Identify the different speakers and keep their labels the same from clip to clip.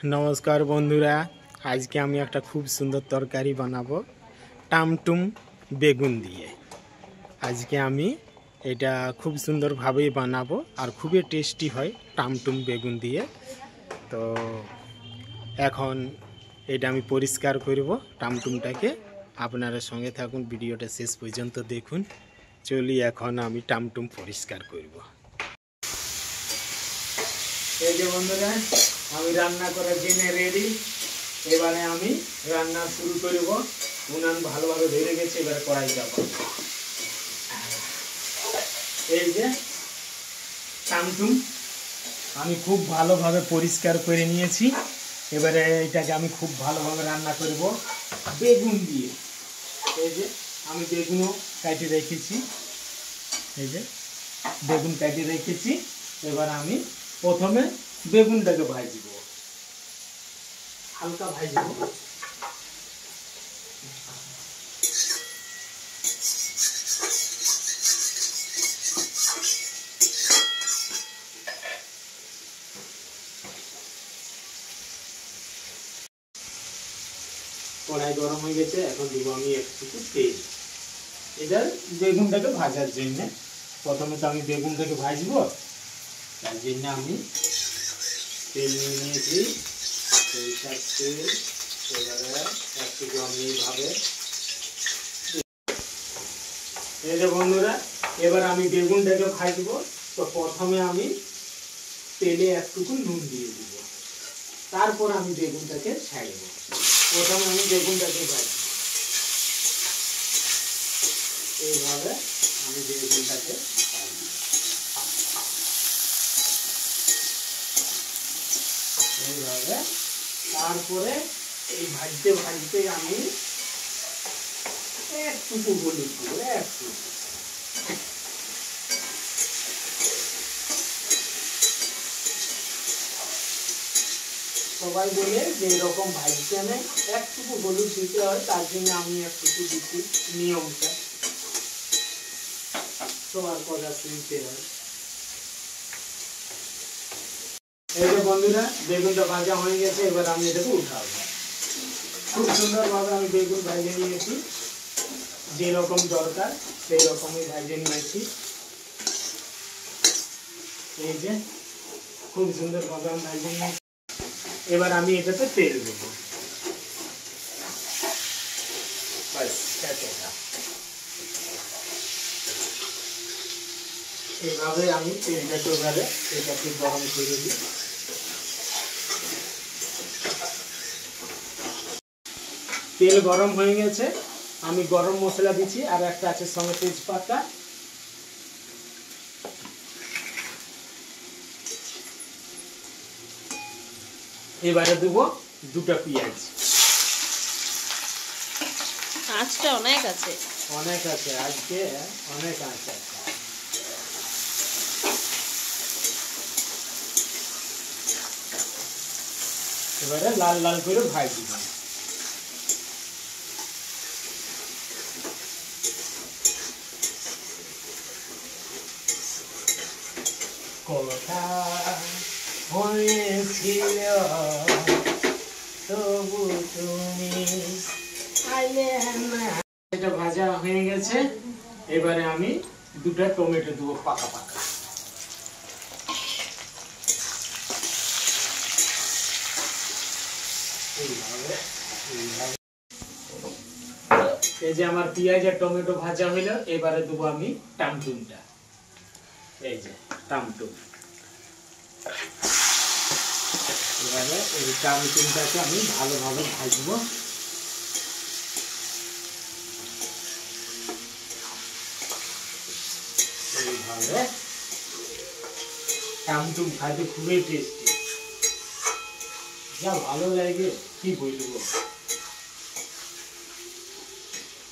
Speaker 1: नमस्कार बंधुरा आज के आमी एक खूब सुंदर तरकारी बनाबो टामटुम बेगुन दिए। आज के आमी एटा खूब सुंदर भावे बनाबो और खूब टेस्टी है टामटुम बेगुन दिए। तो एखन एटा आमी परिष्कार करब टामटुमटाके। आपनारा संगे थाकुन भिडियोटा शेष पर्यन्त देखुन। चली एखन आमी टामटुम परिष्कार करब। এই যে বন্ধুরা আমি রান্না করার জন্য রেডি। এবারে আমি রান্না শুরু করব। উনান ভালোভাবে ধরে গেছে, এবারে কড়াই চাপাবো। এই যে টামটুম আমি খুব ভালোভাবে পরিষ্কার করে নিয়েছি। এবারে এটাকে আমি খুব ভালোভাবে রান্না করব বেগুন দিয়ে। এই যে আমি বেগুনও কেটে রেখেছি। এই যে বেগুন কেটে রেখেছি। এবার আমি प्रथमे बेगुनटाके भाजब, हल्का भाजब। कड़ाई गरम हो गेছে, এখন দিব আমি একটু তেল। এটা বেগুনটাকে ভাজার জন্য প্রথমে তো আমি বেগুনটাকে ভাজবো। তার জন্য আমি তেল নিয়ে নিয়েছি, সরিষার তেল। এবারে একটু আমি এইভাবে এই যে বন্ধুরা এবার আমি বেগুনটাকে ভাজবো। তো প্রথমে আমি তেলে একটুকু নুন দিয়ে দিব, তারপর আমি বেগুনটাকে ছাড়ব। প্রথমে আমি বেগুনটাকে ভাজবো, এইভাবে আমি বেগুনটাকে ভাজবো। এইভাবে তারপরে এই ভাজতে ভাজতে আমি একটুকু হলুদ দেব, একটু। সবাই বলে যে এরকম ভাজতে নেই একটুকু হলুদ দিতে হয়, তার জন্য আমি একটুকু দিচ্ছি। নিয়মটা সবার কথা শুনতে হয়। এই যে বন্ধুরা বেগুনটা ভাজা হয়ে গেছে, এবার আমি এটাকে উঠাবো। খুব সুন্দরভাবে আমি বেগুন ভাজে নিয়েছি, যেরকম দরকার সেই রকমই ভাজে নিয়েছি। এই যে খুব সুন্দরভাবে আমি ভাজে নিয়েছি। এবার আমি এটাতে তেল দেবো, বাস এতটা। এইভাবে আমি তেলটাকে এবারে এটাকে গরম করে দিই। তেল গরম হয়ে গেছে, আমি গরম মশলা দিচ্ছি, আর একটা আছে সঙ্গে তেজপাতা। এবারে দেব দুটো পেঁয়াজ।
Speaker 2: আঁচটা অনেক আছে,
Speaker 1: অনেক আছে, আজকে অনেক আঁচ আছে। এবারে লাল লাল করে ভাজব। কথা হয়েছিল তবু তুমি আইলে না। এটা ভাজা হয়ে গেছে, এবারে আমি দুটো টমেটো দেবো পাকা পাকা। এই যে আমার পেঁয়াজ আর টমেটো ভাজা হইলো, এবারে দেবো আমি টামটুমটা। এই যে টামটুম, এবারে এই টামটুমটাকে আমি ভালোভাবে ভাজবো। এইভাবে টামটুম খাইতে খুবই টেস্টি, যা ভালো লাগে কি বলবো।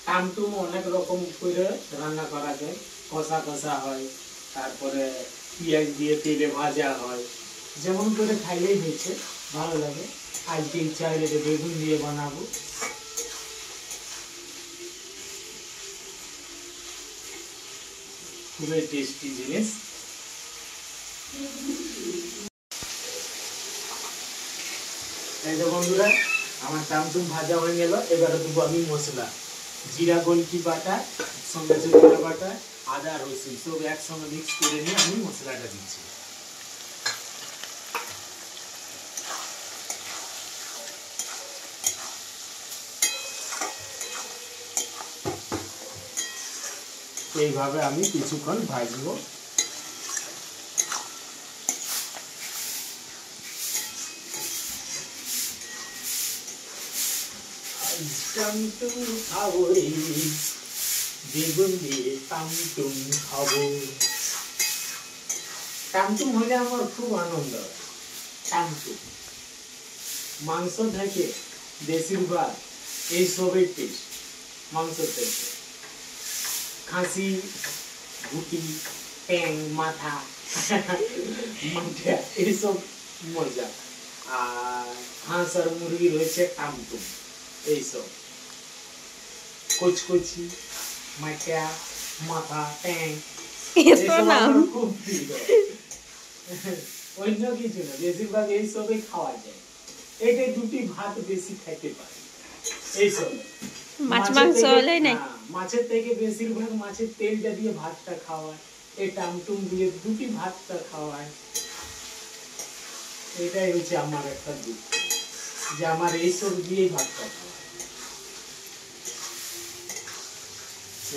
Speaker 1: টামটুম অনেক রকম করে রান্না করা যায়, কষা কষা হয়, তারপরে পেঁয়াজ দিয়ে তেলে ভাজা হয়, যেমন করে খাইলেই হয়েছে, ভালো লাগে। আজকে ইচ্ছা হলে বেগুন দিয়ে বানাবো। খুবই টেস্টি জিনিস। এই যে বন্ধুরা আমার টামটুম ভাজা হয়ে গেল। এবারে দেবো আমি মশলা, জিরা গোলকি বাটা, সঙ্গে জিরা বাটা, আদা রসুন সব একসঙ্গে মিক্স করে নিয়ে আমি মশলাটা দিচ্ছি। এইভাবে আমি কিছুক্ষণ ভাজবো। টামটুম খাবো রে, বেগুন দিয়ে টামটুম খাবো। টামটুম হলে আমার খুব আনন্দ। টামটুম মাংস থেকে বেশিরভাগ এই সবের টেস্ট, মাংস থেকে খাসি, গুটি, ট্যাং, মাথা মাথা এইসব মজা। আর হাঁস আর মুরগি রয়েছে টামটুম, এইসব কচকচি, মাথা, মাথা, ট্যাং এইসব আমার খুব প্রিয়। অন্য কিছু না, বেশিরভাগ এইসবই খাওয়া যায়। এটা দুটি ভাত বেশি খাইতে পারে এইসব।
Speaker 2: মাছ মাংস হলে নাই,
Speaker 1: মাছের থেকে বেশিরভাগ মাছের তেলটা দিয়ে ভাতটা খাওয়ায়, এই টামটুম দিয়ে দুটি ভাতটা খাওয়ায়। এটাই হচ্ছে আমার একটা দুঃখ, যে আমার এইসব দিয়েই ভাতটা খাওয়ায়।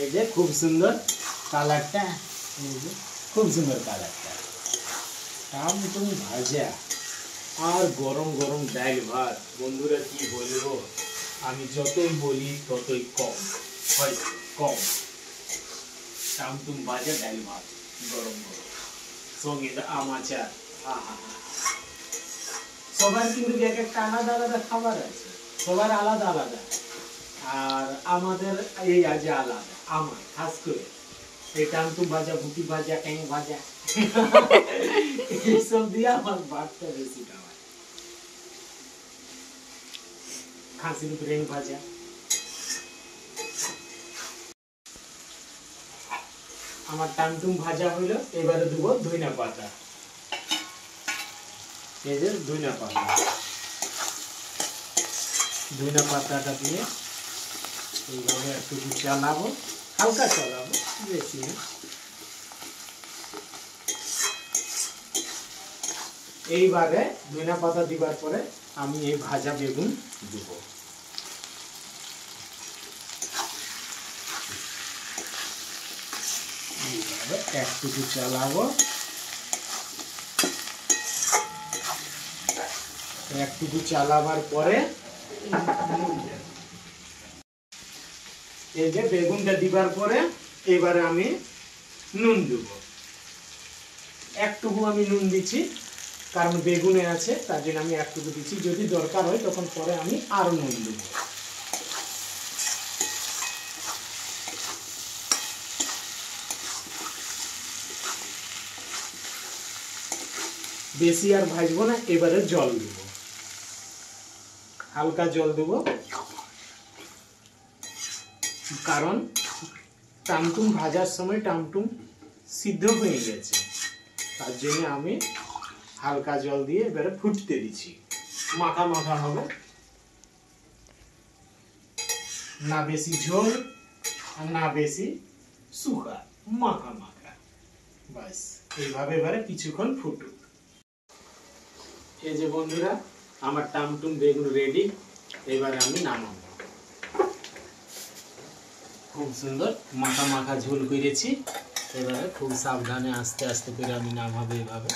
Speaker 1: এই যে খুব সুন্দর কালারটা, খুব সুন্দর কালারটা। টামটুম ভাজা আর গরম গরম ডাল ভাত, বন্ধুরা কি বলবো, আমি যতই বলি ততই কম হয়, কম। টামটুম ভাজা ডাল ভাত গরম গরম, সঙ্গে আম আচার। সবার কিন্তু এক একটা আলাদা আলাদা খাবার আছে, সবার আলাদা আলাদা। আর আমাদের এই আজ আলাদা, আমার খাস করে এই টামটুম ভাজা, ভুটি ভাজা, ট্যাং ভাজা এইসব দিয়ে আমার ভাতটা বেশি খাওয়ায়। খাসির ব্রেন ভাজা। আমার টামটুম ভাজা হইলো। এবারে দেবো ধনিয়া পাতা। এই যে ধনিয়া পাতা, ধনিয়া পাতাটা দিয়ে এইভাবে একটু চালাবো, হালকা চালাবো, বেশি না। এইবারে ধনিয়া পাতা দিবার পরে আমি এই ভাজা বেগুন দিব। এইভাবে একটু চালাবো, একটু চালাবার পরে এই যে বেগুনটা দিবার পরে এবারে আমি নুন দেব। একটুকু আমি নুন দিচ্ছি, কারণ বেগুনে আছে, তার জন্য আমি একটুকু দিচ্ছি। যদি দরকার হয় তখন পরে আমি আরো নুন দেব। বেশি আর ভাজবো না। এবারে জল দেব, হালকা জল দেব, কারণ টামটুম ভাজার সময় টামটুম সিদ্ধ হয়ে গেছে, তার জন্য আমি হালকা জল দিয়ে এবারে ফুটতে দিচ্ছি। মাখা মাখা হবে, না বেশি ঝোল আর না বেশি শুকা, মাখা মাখা। বাস এইভাবে এবারে কিছুক্ষণ ফুটুক। এই যে বন্ধুরা আমার টামটুম বেগুন রেডি। এবারে আমি নামাবো। খুব সুন্দর মাখা মাখা ঝোল করেছি। এবারে খুব সাবধানে আস্তে আস্তে করে আমি নামাবো। এভাবে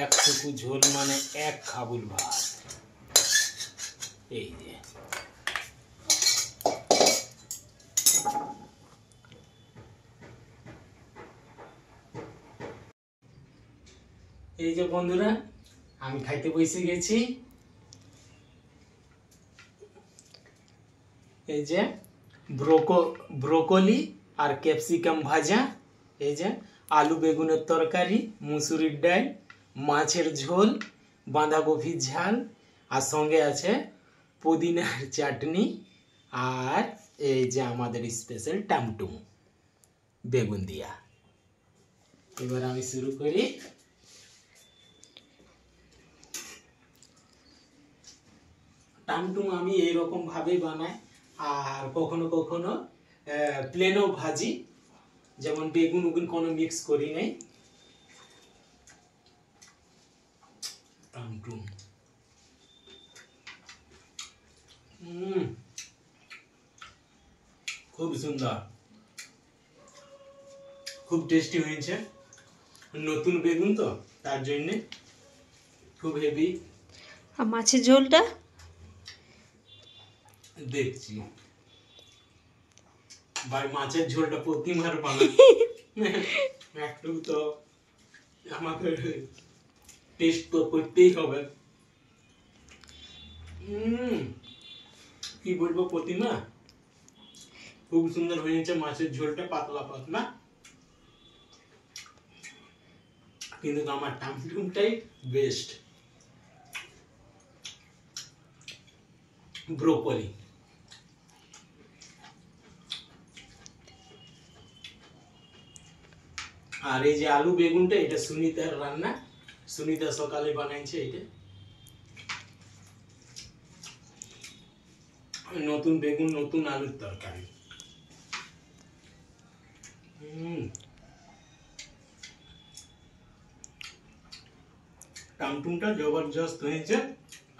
Speaker 1: একটুকু ঝোল মানে এক খাবুল ভাত। এই যে এই যে বন্ধুরা আমি খাইতে বসে গেছি। এই যে ব্রোকলি আর ক্যাপসিকাম ভাজা, এই যে আলু বেগুনের তরকারি, মুসুরির ডাল, মাছের ঝোল, বাঁধাকপির ঝাল, আর সঙ্গে আছে পুদিনার চাটনি, আর এই যে আমাদের স্পেশাল টামটুম বেগুন দিয়া। এবার আমি শুরু করি। টামটুম আমি এইরকম ভাবেই বানাই, আর কখনো কখনো প্লেনও ভাজি, যেমন বেগুন উগুন কোনো মিক্স করি নাই। টামটুম খুব সুন্দর, খুব টেস্টি হয়েছে। নতুন বেগুন তো তার জন্য খুব হেভি।
Speaker 2: আর মাছের ঝোলটা
Speaker 1: দেখছি ভাই, মাছের ঝোলটা প্রতিমার বানাই একটু তো আমাকে টেস্ট তো করতেই হবে। কি বলবো প্রতিমা, খুব সুন্দর হয়েছে মাছের ঝোলটা, পাতলা পাতলা। কিন্তু আমার টামটুমটাই বেস্ট। ব্রোকলি আর এই যে আলু বেগুনটা, এটা সুনিতার রান্না, সুনিতা সকালে বানাইছে। এটা নতুন বেগুন নতুন আলুর তরকারি। টামটুমটা জবরদস্ত হয়েছে,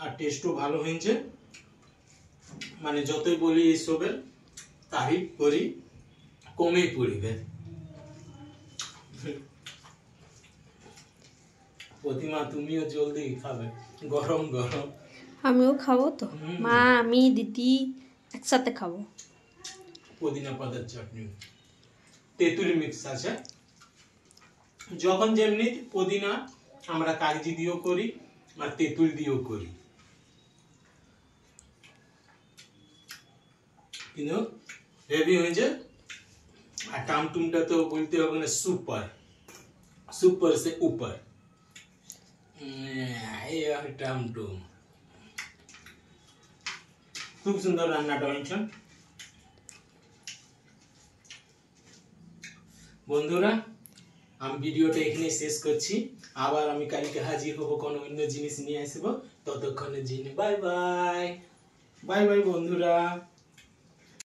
Speaker 1: আর টেস্টও ভালো হয়েছে। মানে যতই বলি এইসবের তারিফ করি কমেই পড়িবে। প্রতিমা তুমিও জলদি খাবে, গরম গরম।
Speaker 2: আমিও খাবো তো, মা আমি দিদি একসাথে খাবো।
Speaker 1: পুদিনা পাতার চাটনি, তেঁতুল মিক্স আছে। যখন যেমনি পুদিনা আমরা কাগজি দিয়েও করি আর তেঁতুল দিয়েও করি, কিন্তু হেভি হয়েছে। আর টামটুমটা তো বলতে হবে না, সুপার সুপার সে উপর। টামটুম খুব সুন্দর রান্নাটা হয়েছে। বন্ধুরা, আমি ভিডিওটা এখানে শেষ করছি। আবার আমি কালকে হাজির হব কোনো অন্য জিনিস নিয়ে আসবো। ততক্ষণের জন্য বাই বাই। বাই বাই বন্ধুরা।